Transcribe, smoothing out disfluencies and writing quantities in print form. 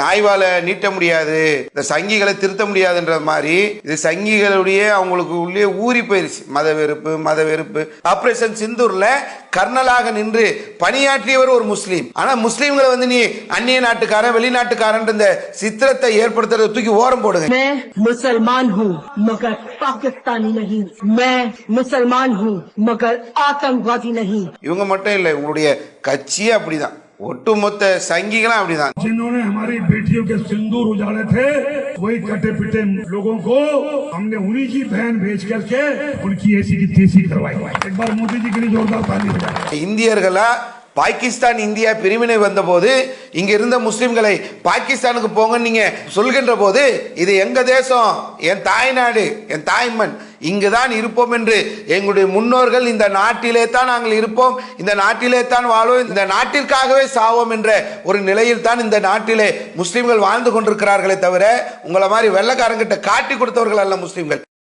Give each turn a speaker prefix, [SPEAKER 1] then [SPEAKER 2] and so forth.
[SPEAKER 1] நாய்வால நீட்ட முடியாது, இந்த சங்கிகளை திருத்த முடியாதுன்ற மாதிரி இது சங்கிகளுடைய அவங்களுக்கு உள்ளே ஊறி போயிருச்சு மத வெறுப்பு. ஆபரேஷன் சிந்தூர்ல கர்னலாக நின்று பணியாற்றியவர் ஒரு முஸ்லீம். ஆனா முஸ்லீம்களை நீ அந்நிய நாட்டுக்காரன் வெளிநாட்டுக்காரன் இந்த சித்திரத்தை ஏற்படுத்துறத தூக்கி ஓரம் போடுங்க.
[SPEAKER 2] मुसलमान हूँ मगर पाकिस्तानी नहीं, मैं मुसलमान हूँ मगर आतंकवादी नहीं.
[SPEAKER 1] இவங்க மட்டும் இல்ல, உங்களுடைய கட்சியே அப்படிதான், ஒட்டுமொத்த சங்கிகளும் அப்படிதான்.
[SPEAKER 3] जिन्होंने हमारी बेटियों के सिंदूर उजाड़े थे, वही कटे पिटे लोगों को हमने उन्हीं की बहन भेज करके उनकी ऐसी की तैसी करवाई. एक बार मोदी जी के लिए जोरदार ताली बजाएं.
[SPEAKER 1] இந்தியர்களா பாகிஸ்தான் இந்தியா பிரிவினை வந்த போது இங்க இருந்த முஸ்லிம்களை பாகிஸ்தானுக்கு போங்க நீங்க சொல்கின்ற போது இது எங்க தேசம், என் தாய்நாடு, என் தாய்மண், இங்குதான் இருப்போம் என்று எங்களுடைய முன்னோர்கள் இந்த நாட்டிலே தான் நாங்கள் இருப்போம், இந்த நாட்டிலே தான் வாழ்வோம், இந்த நாட்டிற்காகவே சாவோம் என்ற ஒரு நிலையில் தான் இந்த நாட்டிலே முஸ்லிம்கள் வாழ்ந்து கொண்டிருக்கிறார்களே தவிர உங்களை மாதிரி வெள்ளக்காரங்கிட்ட காட்டி கொடுத்தவர்கள் அல்ல முஸ்லிம்கள்.